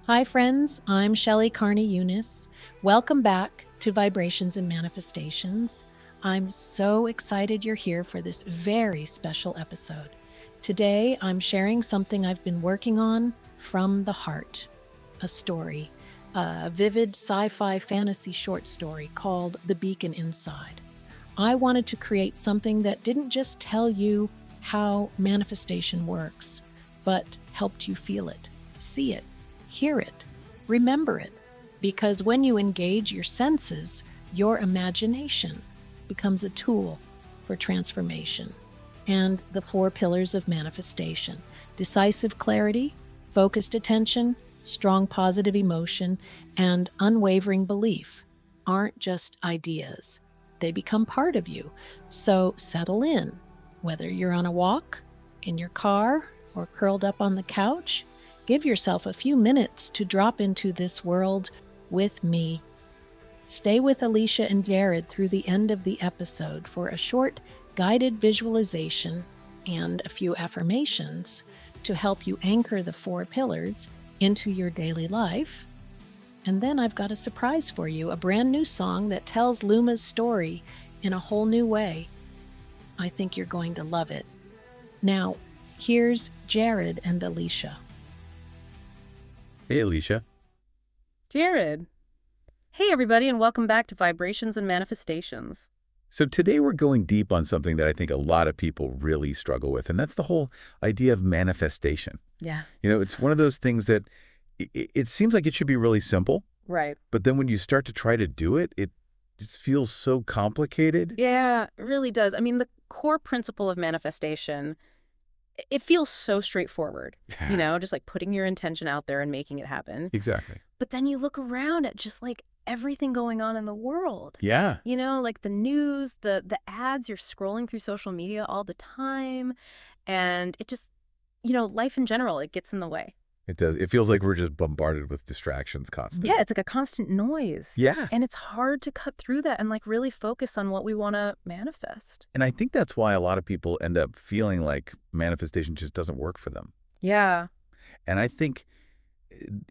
Hi, friends. I'm Shelley Carney-Younis. Welcome back to Vibrations and Manifestations. I'm so excited you're here for this very special episode. Today, I'm sharing something I've been working on from the heart, a story, a vivid sci-fi fantasy short story called The Beacon Inside. I wanted to create something that didn't just tell you how manifestation works, but helped you feel it, see it, hear it, remember it. Because when you engage your senses, your imagination becomes a tool for transformation. And the 4 pillars of manifestation: decisive clarity, focused attention, strong positive emotion, and unwavering belief aren't just ideas. They become part of you. So settle in, whether you're on a walk, in your car, or curled up on the couch. Give yourself a few minutes to drop into this world with me. Stay with Alicia and Jared through the end of the episode for a short guided visualization and a few affirmations to help you anchor the 4 pillars into your daily life. And then I've got a surprise for you, a brand new song that tells Luma's story in a whole new way. I think you're going to love it. Now, here's Jared and Alicia. Hey, Alicia. Jared. Hey, everybody, and welcome back to Vibrations and Manifestations. So today we're going deep on something that I think a lot of people really struggle with, and that's the whole idea of manifestation. Yeah. You know, it's one of those things that it seems like it should be really simple, Right. but then when you start to try to do it, it just feels so complicated. Yeah, it really does. I mean, the core principle of manifestation, it feels so straightforward, just like putting your intention out there and making it happen. Exactly. But then you look around at just like everything going on in the world. Yeah. Like the news, the ads, you're scrolling through social media all the time. And it just, life in general, it gets in the way. It does. It feels like we're just bombarded with distractions constantly. Yeah, it's like a constant noise. Yeah. And it's hard to cut through that and like really focus on what we want to manifest. And I think that's why a lot of people end up feeling like manifestation just doesn't work for them. Yeah. And I think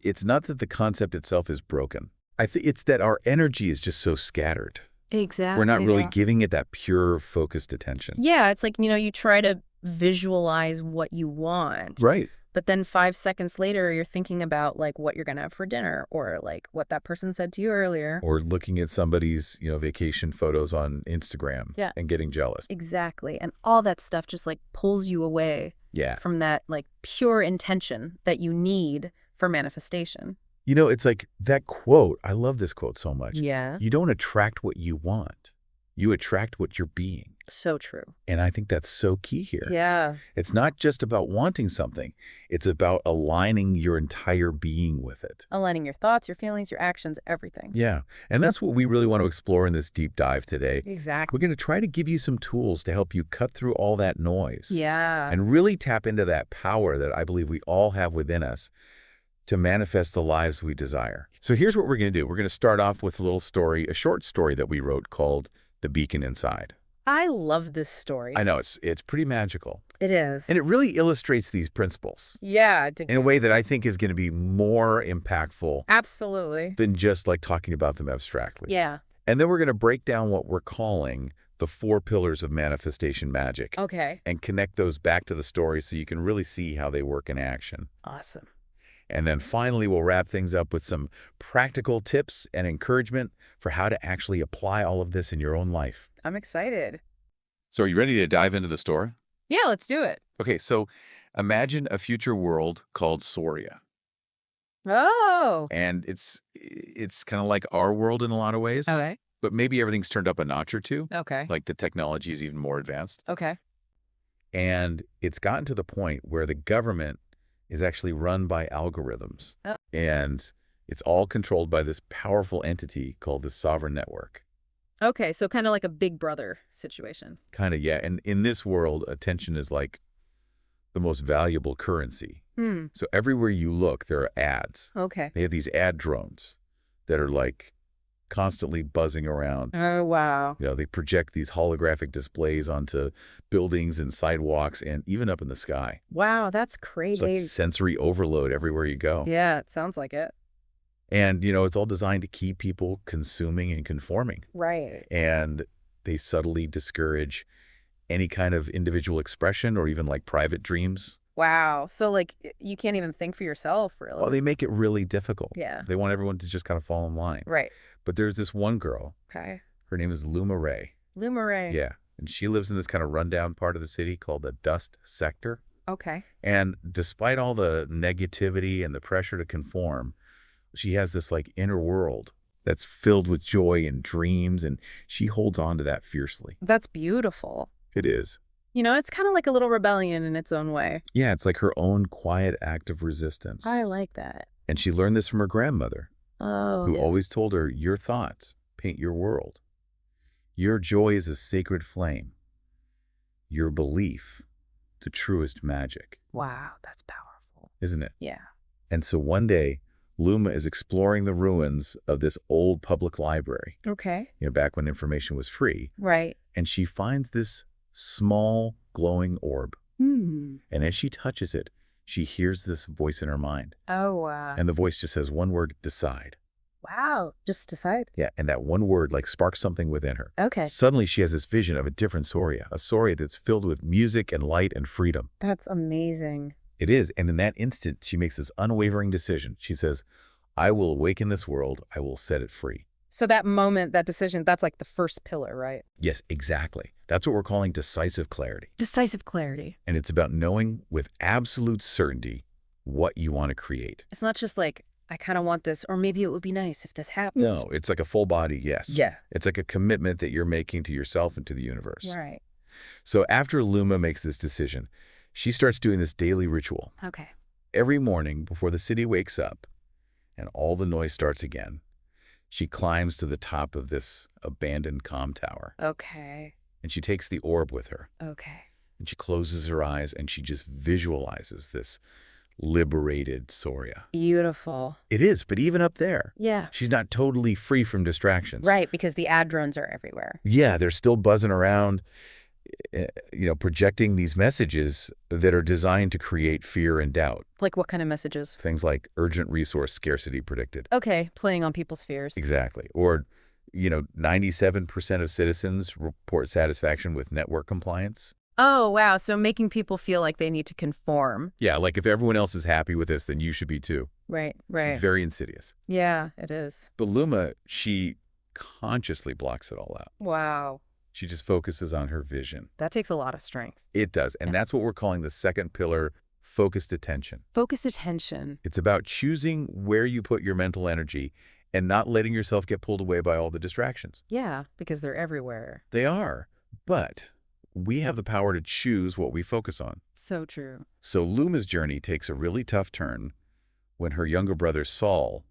it's not that the concept itself is broken. I think it's that our energy is just so scattered. Exactly. We're not really giving it that pure, focused attention. Yeah, it's like, you try to visualize what you want. Right. But then 5 seconds later, you're thinking about like what you're going to have for dinner or like what that person said to you earlier. Or looking at somebody's, vacation photos on Instagram and getting jealous. Exactly. And all that stuff just like pulls you away from that like pure intention that you need for manifestation. It's like that quote. I love this quote so much. Yeah. You don't attract what you want. You attract what you're being. So true. And I think that's so key here. Yeah. It's not just about wanting something. It's about aligning your entire being with it. Aligning your thoughts, your feelings, your actions, everything. Yeah. And that's what we really want to explore in this deep dive today. Exactly. We're going to try to give you some tools to help you cut through all that noise. Yeah. And really tap into that power that I believe we all have within us to manifest the lives we desire. So here's what we're going to do. We're going to start off with a little story, a short story that we wrote called The Beacon Inside. I love this story. I know, it's pretty magical. It is. And it really illustrates these principles. Yeah. In a way that I think is going to be more impactful. Absolutely. Than just like talking about them abstractly. Yeah. And then we're going to break down what we're calling the 4 pillars of manifestation magic. Okay. And connect those back to the story so you can really see how they work in action. Awesome. And then finally, we'll wrap things up with some practical tips and encouragement for how to actually apply all of this in your own life. I'm excited. So are you ready to dive into the story? Yeah, let's do it. Okay, so imagine a future world called Soria. Oh. And it's kind of like our world in a lot of ways. Okay. But maybe everything's turned up a notch or two. Okay. Like the technology is even more advanced. Okay. And it's gotten to the point where the government is actually run by algorithms. Oh. And it's all controlled by this powerful entity called the sovereign network. Okay, so kind of like a Big Brother situation. Kind of, yeah. And in this world, attention is like the most valuable currency. So everywhere you look, there are ads. Okay. They have these ad drones that are like constantly buzzing around. Oh, wow. They project these holographic displays onto buildings and sidewalks and even up in the sky. Wow, that's It's like crazy. sensory overload everywhere you go. Yeah, it sounds like it. And, it's all designed to keep people consuming and conforming. Right. And they subtly discourage any kind of individual expression or even like private dreams. Wow. So, like, you can't even think for yourself, really. Well, they make it really difficult. Yeah. They want everyone to just kind of fall in line. Right. But there's this one girl. Okay. Her name is Luma. Luma. Yeah. And she lives in this kind of rundown part of the city called the Dust Sector. Okay. And despite all the negativity and the pressure to conform, she has this like inner world that's filled with joy and dreams, and she holds on to that fiercely. That's beautiful. It is. It's kind of like a little rebellion in its own way. Yeah, it's like her own quiet act of resistance. I like that. And she learned this from her grandmother, Oh, who yeah. always told her, your thoughts paint your world. Your joy is a sacred flame. Your belief, the truest magic. Wow, that's powerful. Isn't it? Yeah. And so one day, Luma is exploring the ruins of this old public library, Okay. back when information was free. Right. And she finds this small glowing orb. Hmm. And as she touches it, she hears this voice in her mind. Oh, wow. And the voice just says one word, decide. Wow. Just decide. Yeah, and that one word like sparks something within her. Okay. Suddenly she has this vision of a different Soria, a Soria that's filled with music and light and freedom. That's amazing. It is, and in that instant, she makes this unwavering decision. She says, I will awaken this world, I will set it free. So that moment, that decision, that's like the first pillar, right? Yes, exactly. That's what we're calling decisive clarity. Decisive clarity. And it's about knowing with absolute certainty what you want to create. It's not just like, I kind of want this, or maybe it would be nice if this happens. No, it's like a full body yes. Yeah. It's like a commitment that you're making to yourself and to the universe. Right. So after Luma makes this decision, she starts doing this daily ritual. Okay. Every morning before the city wakes up and all the noise starts again, she climbs to the top of this abandoned comm tower. Okay. And she takes the orb with her. Okay. And she closes her eyes and she just visualizes this liberated Soria. Beautiful. It is, but even up there, Yeah. she's not totally free from distractions. Right, because the ad drones are everywhere. Yeah, they're still buzzing around, projecting these messages that are designed to create fear and doubt. Like what kind of messages? Things like urgent resource scarcity predicted. Okay, playing on people's fears. Exactly. Or, 97% of citizens report satisfaction with network compliance. Oh, wow. So making people feel like they need to conform. Yeah, like if everyone else is happy with this, then you should be too. Right, right. It's very insidious. Yeah, it is. But Luma, she consciously blocks it all out. Wow. She just focuses on her vision. That takes a lot of strength. It does. And that's what we're calling the second pillar, focused attention. Focused attention. It's about choosing where you put your mental energy and not letting yourself get pulled away by all the distractions. Yeah, because they're everywhere. They are. But we have the power to choose what we focus on. So true. So Luma's journey takes a really tough turn when her younger brother, Saul,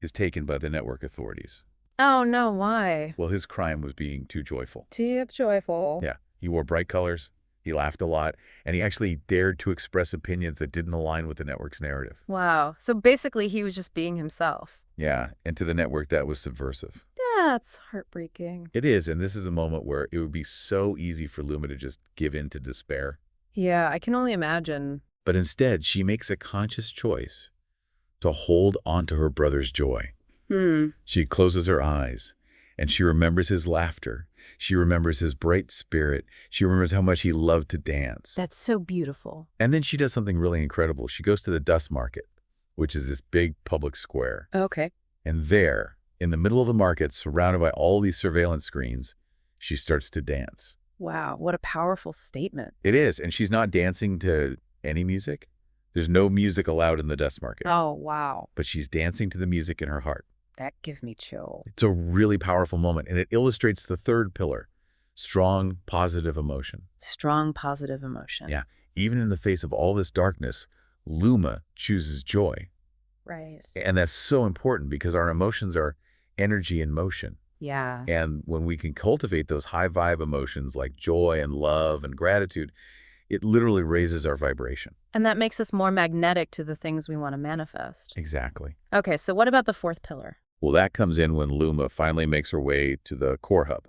is taken by the network authorities. Oh, no, why? Well, his crime was being too joyful. Too joyful. Yeah, he wore bright colors, he laughed a lot, and he actually dared to express opinions that didn't align with the network's narrative. Wow. So basically he was just being himself. Yeah, and to the network, that was subversive. That's heartbreaking. It is, and this is a moment where it would be so easy for Luma to just give in to despair. Yeah, I can only imagine. But instead, she makes a conscious choice to hold on to her brother's joy. She closes her eyes, and she remembers his laughter. She remembers his bright spirit. She remembers how much he loved to dance. That's so beautiful. And then she does something really incredible. She goes to the Dust Market, which is this big public square. Okay. And there, in the middle of the market, surrounded by all these surveillance screens, she starts to dance. Wow, what a powerful statement. It is, and she's not dancing to any music. There's no music allowed in the Dust Market. Oh, wow. But she's dancing to the music in her heart. That gives me chill. It's a really powerful moment, and it illustrates the third pillar, strong, positive emotion. Strong, positive emotion. Yeah, even in the face of all this darkness, Luma chooses joy. Right. And that's so important because our emotions are energy in motion. Yeah. And when we can cultivate those high vibe emotions like joy and love and gratitude, it literally raises our vibration. And that makes us more magnetic to the things we want to manifest. Exactly. Okay, so what about the fourth pillar? Well, that comes in when Luma finally makes her way to the core hub.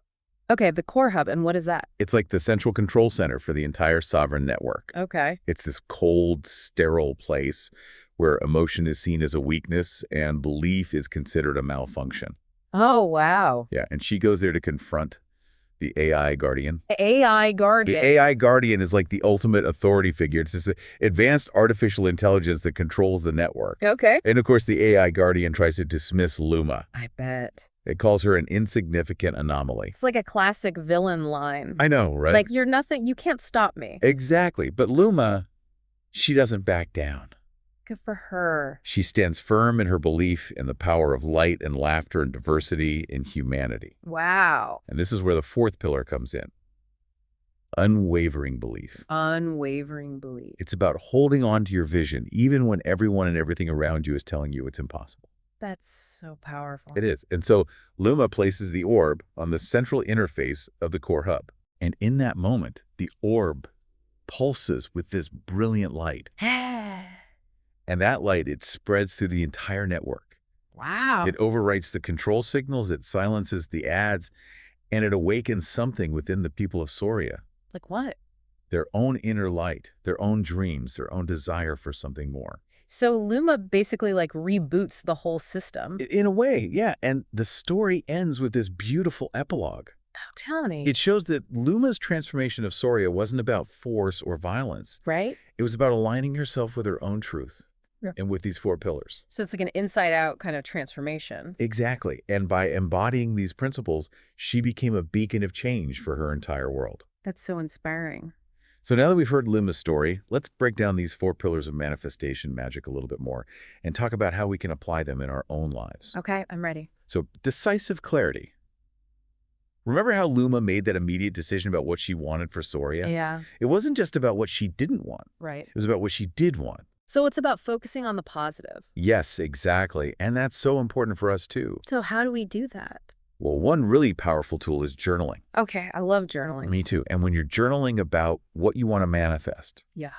Okay, the core hub, and what is that? It's like the central control center for the entire sovereign network. Okay. It's this cold, sterile place where emotion is seen as a weakness and belief is considered a malfunction. Oh, wow. Yeah, and she goes there to confront the AI guardian. AI guardian. The AI guardian is like the ultimate authority figure. It's this advanced artificial intelligence that controls the network. Okay. And of course, the AI guardian tries to dismiss Luma. I bet. It calls her an insignificant anomaly. It's like a classic villain line. I know, right? Like, you're nothing, you can't stop me. Exactly. But Luma, she doesn't back down. Good for her. She stands firm in her belief in the power of light and laughter and diversity in humanity. Wow. And this is where the fourth pillar comes in. Unwavering belief. Unwavering belief. It's about holding on to your vision, even when everyone and everything around you is telling you it's impossible. That's so powerful. It is. And so Luma places the orb on the central interface of the core hub. And in that moment, the orb pulses with this brilliant light. And that light, it spreads through the entire network. Wow. It overwrites the control signals, it silences the ads, and it awakens something within the people of Soria. Like what? Their own inner light, their own dreams, their own desire for something more. So Luma basically like reboots the whole system. In a way, yeah. And the story ends with this beautiful epilogue. Oh, tell me. It shows that Luma's transformation of Soria wasn't about force or violence. Right? It was about aligning herself with her own truth and with these four pillars. So it's like an inside-out kind of transformation. Exactly. And by embodying these principles, she became a beacon of change for her entire world. That's so inspiring. So now that we've heard Luma's story, let's break down these four pillars of manifestation magic a little bit more and talk about how we can apply them in our own lives. Okay, I'm ready. So, decisive clarity. Remember how Luma made that immediate decision about what she wanted for Soria? Yeah. It wasn't just about what she didn't want. Right. It was about what she did want. So it's about focusing on the positive. Yes, exactly. And that's so important for us too. So how do we do that? Well, one really powerful tool is journaling. Okay, I love journaling. Me too. And when you're journaling about what you want to manifest, Yeah.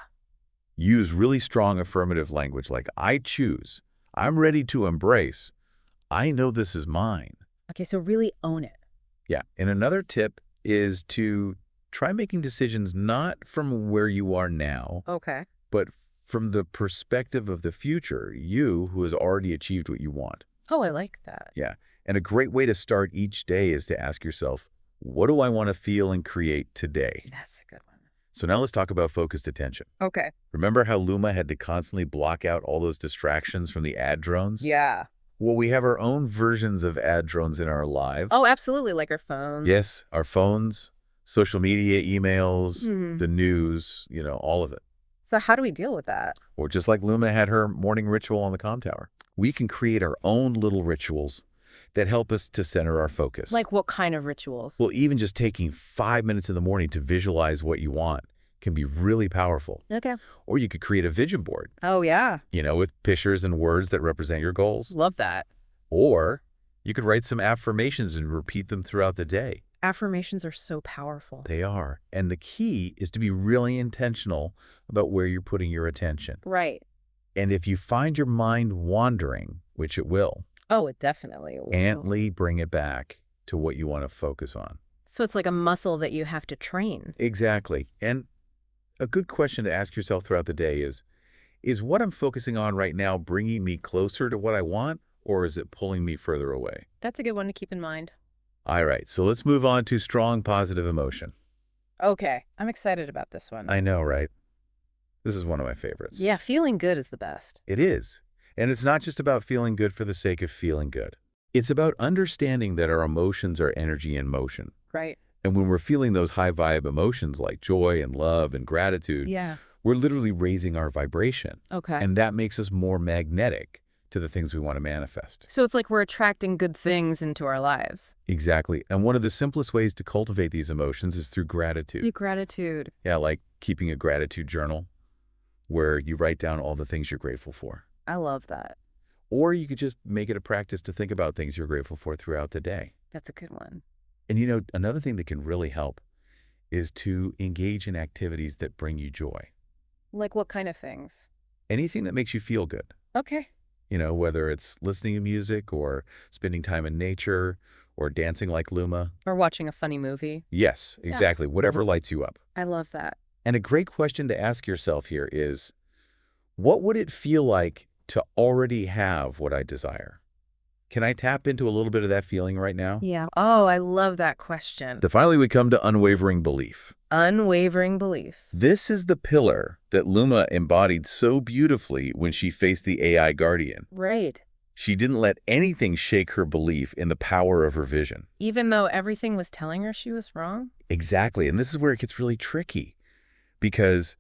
use really strong affirmative language like, I choose, I'm ready to embrace, I know this is mine. Okay, so really own it. Yeah. And another tip is to try making decisions not from where you are now, Okay. but from the perspective of the future, you who has already achieved what you want. Oh, I like that. Yeah. And a great way to start each day is to ask yourself, what do I want to feel and create today? That's a good one. So now let's talk about focused attention. Okay. Remember how Luma had to constantly block out all those distractions from the ad drones? Yeah. Well, we have our own versions of ad drones in our lives. Oh, absolutely, like our phones. Yes, our phones, social media, emails, Mhm. the news, all of it. So how do we deal with that? Or just like Luma had her morning ritual on the comm tower. We can create our own little rituals that help us to center our focus. Like what kind of rituals? Well, even just taking 5 minutes in the morning to visualize what you want can be really powerful. Okay. Or you could create a vision board, Oh, yeah. with pictures and words that represent your goals. Love that. Or you could write some affirmations and repeat them throughout the day. Affirmations are so powerful. They are. And the key is to be really intentional about where you're putting your attention. Right. And if you find your mind wandering, which it will, Oh, it definitely will. gently bring it back to what you want to focus on. So it's like a muscle that you have to train. Exactly. And a good question to ask yourself throughout the day is what I'm focusing on right now bringing me closer to what I want, or is it pulling me further away? That's a good one to keep in mind. All right, so let's move on to strong positive emotion. Okay. I'm excited about this one. I know, right? This is one of my favorites. Yeah, feeling good is the best. It is. And it's not just about feeling good for the sake of feeling good. It's about understanding that our emotions are energy in motion. Right. And when we're feeling those high vibe emotions like joy and love and gratitude, Yeah. we're literally raising our vibration. Okay. And that makes us more magnetic to the things we want to manifest. So it's like we're attracting good things into our lives. Exactly. And one of the simplest ways to cultivate these emotions is through gratitude. Gratitude. Yeah, like keeping a gratitude journal where you write down all the things you're grateful for. I love that. Or you could just make it a practice to think about things you're grateful for throughout the day. That's a good one. And another thing that can really help is to engage in activities that bring you joy. Like what kind of things? Anything that makes you feel good. Okay. Whether it's listening to music or spending time in nature or dancing like Luma. Or watching a funny movie. Yes, exactly. Whatever lights you up. I love that. And a great question to ask yourself here is, what would it feel like to already have what I desire? Can I tap into a little bit of that feeling right now? Yeah. Oh, I love that question. Finally, we come to unwavering belief. Unwavering belief. This is the pillar that Luma embodied so beautifully when she faced the AI guardian. Right. She didn't let anything shake her belief in the power of her vision. Even though everything was telling her she was wrong? Exactly. And this is where it gets really tricky, because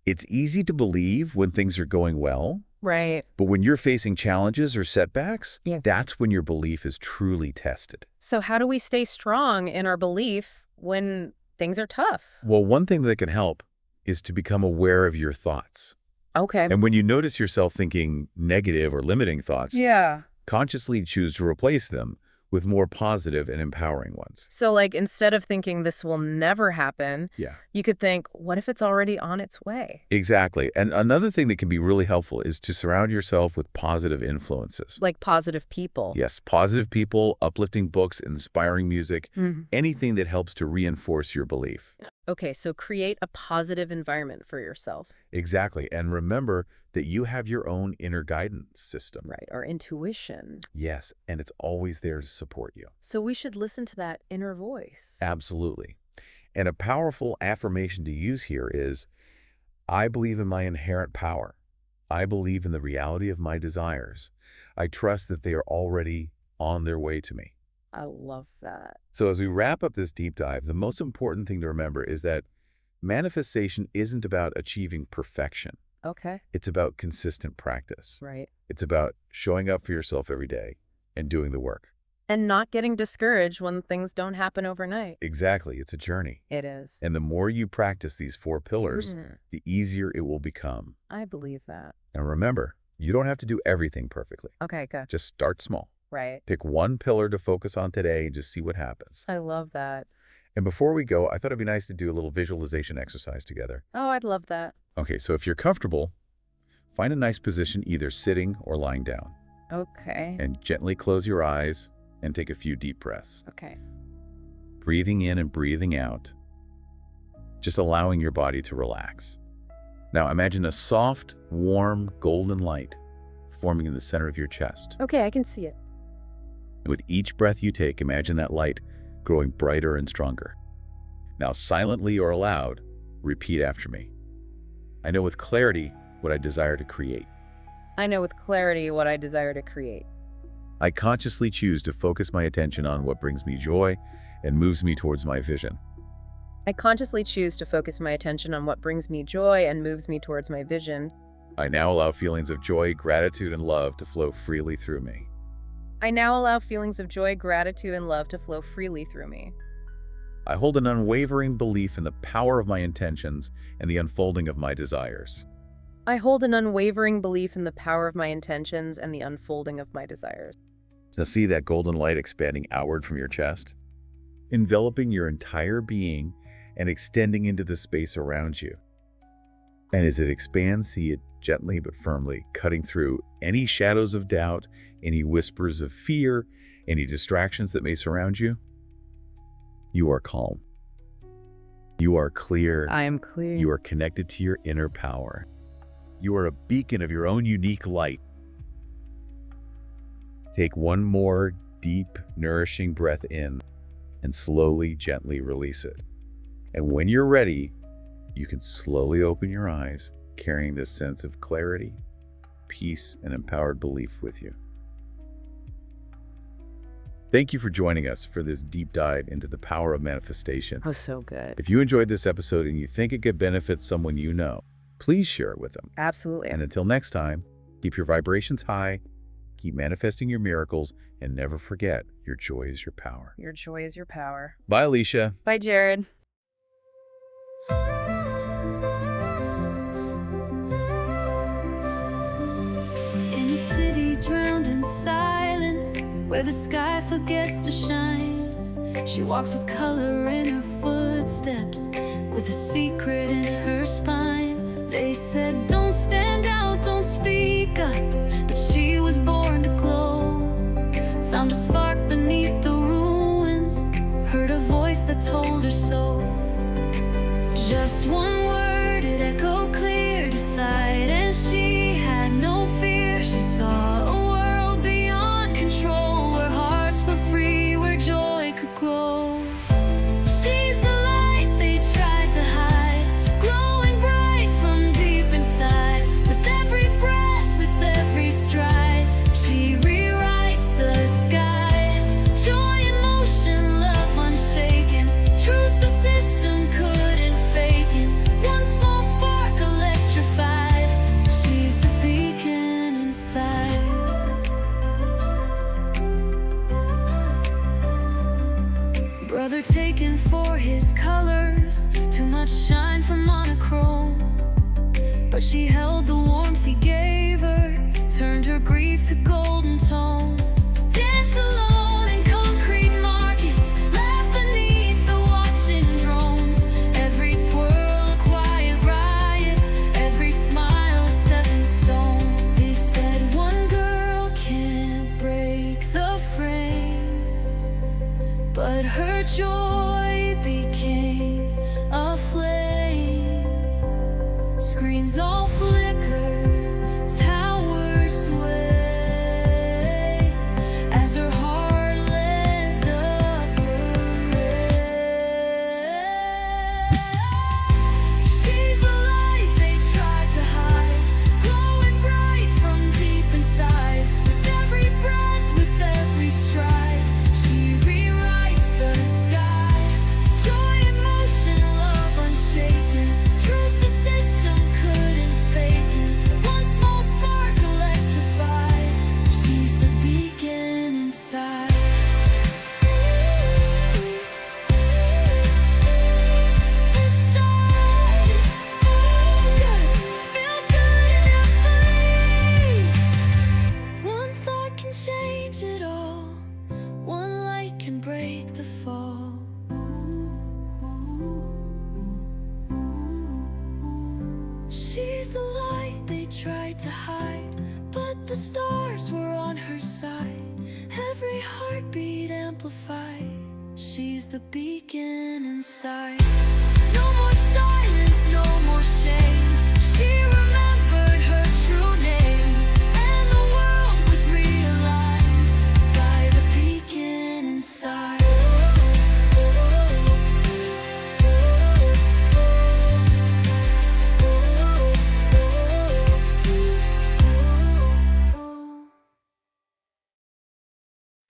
it's easy to believe when things are going well. Right. But when you're facing challenges or setbacks, Yeah. that's when your belief is truly tested. So how do we stay strong in our belief when things are tough? Well, one thing that can help is to become aware of your thoughts. Okay. And when you notice yourself thinking negative or limiting thoughts, Yeah. consciously choose to replace them with more positive and empowering ones. So like instead of thinking this will never happen, Yeah. you could think, what if it's already on its way? Exactly. And another thing that can be really helpful is to surround yourself with positive influences. Like positive people. Yes, positive people, uplifting books, inspiring music, Mhm. anything that helps to reinforce your belief. Okay, so create a positive environment for yourself. Exactly. And remember that you have your own inner guidance system. Right, or intuition. Yes, and it's always there to support you. So we should listen to that inner voice. Absolutely. And a powerful affirmation to use here is, I believe in my inherent power. I believe in the reality of my desires. I trust that they are already on their way to me. I love that. So as we wrap up this deep dive, the most important thing to remember is that manifestation isn't about achieving perfection. Okay. It's about consistent practice. Right. It's about showing up for yourself every day and doing the work. And not getting discouraged when things don't happen overnight. Exactly. It's a journey. It is. And the more you practice these 4 pillars, Mhm. the easier it will become. I believe that. And remember, you don't have to do everything perfectly. Okay, good. Just start small. Right. Pick one pillar to focus on today and just see what happens. I love that. And before we go, I thought it'd be nice to do a little visualization exercise together. Oh, I'd love that. Okay, so if you're comfortable, find a nice position, either sitting or lying down, Okay. and gently close your eyes and take a few deep breaths. Okay. Breathing in and breathing out, just allowing your body to relax. Now imagine a soft, warm, golden light forming in the center of your chest. Okay, I can see it. And with each breath you take, imagine that light growing brighter and stronger. Now silently or aloud, repeat after me. I know with clarity what I desire to create. I know with clarity what I desire to create. I consciously choose to focus my attention on what brings me joy and moves me towards my vision. I consciously choose to focus my attention on what brings me joy and moves me towards my vision. I now allow feelings of joy, gratitude, and love to flow freely through me. I now allow feelings of joy, gratitude, and love to flow freely through me. I hold an unwavering belief in the power of my intentions and the unfolding of my desires. I hold an unwavering belief in the power of my intentions and the unfolding of my desires. Now see that golden light expanding outward from your chest, enveloping your entire being and extending into the space around you. And as it expands, see it gently but firmly cutting through any shadows of doubt, any whispers of fear, any distractions that may surround you. You are calm. You are clear. I am clear. You are connected to your inner power. You are a beacon of your own unique light. Take one more deep, nourishing breath in and slowly, gently release it. And when you're ready, you can slowly open your eyes, carrying this sense of clarity, peace, and empowered belief with you. Thank you for joining us for this deep dive into the power of manifestation. Oh, so good. If you enjoyed this episode and you think it could benefit someone you know, please share it with them. Absolutely. And until next time, keep your vibrations high, keep manifesting your miracles, and never forget, your joy is your power. Your joy is your power. Bye, Alicia. Bye, Jared. In a city drowned in silence, where the sky forgets to shine, she walks with color in her footsteps, with a secret in her spine. They said, don't stand out, don't speak up, but she that told her so. Just one word, it echoed clear, decide, and she had no fear. She saw a world beyond control, where hearts were free, where joy could grow. She's the light they tried to hide, glowing bright from deep inside. With every breath, with every stride, she rewrites the sky. Joy in motion, love unshaken, truth the system couldn't fake it. One small spark electrified, she's the beacon inside. Brother taken for his colors, too much shine from monochrome. But she held the warmth he gave her, turned her grief to golden tone. Danced alone in concrete markets, laughed beneath the watching drones. Every twirl a quiet riot, every smile a stepping stone. They said one girl can't break the frame, but her joy became a flame. Screens all flicker, towers sway, as her heart led the parade. She's the light they tried to hide, glowing bright from deep inside. With every breath, with every stride, she rewrites the sky. Joy in motion, love unshaken, truth the system couldn't fake it. One small spark electrified, she's the beacon inside. Decide, focus, feel good enough, believe. One thought can change it all, one light can break the fall. She's the light they tried to hide, but the stars were on her side. Every heartbeat amplified, she's the beacon inside.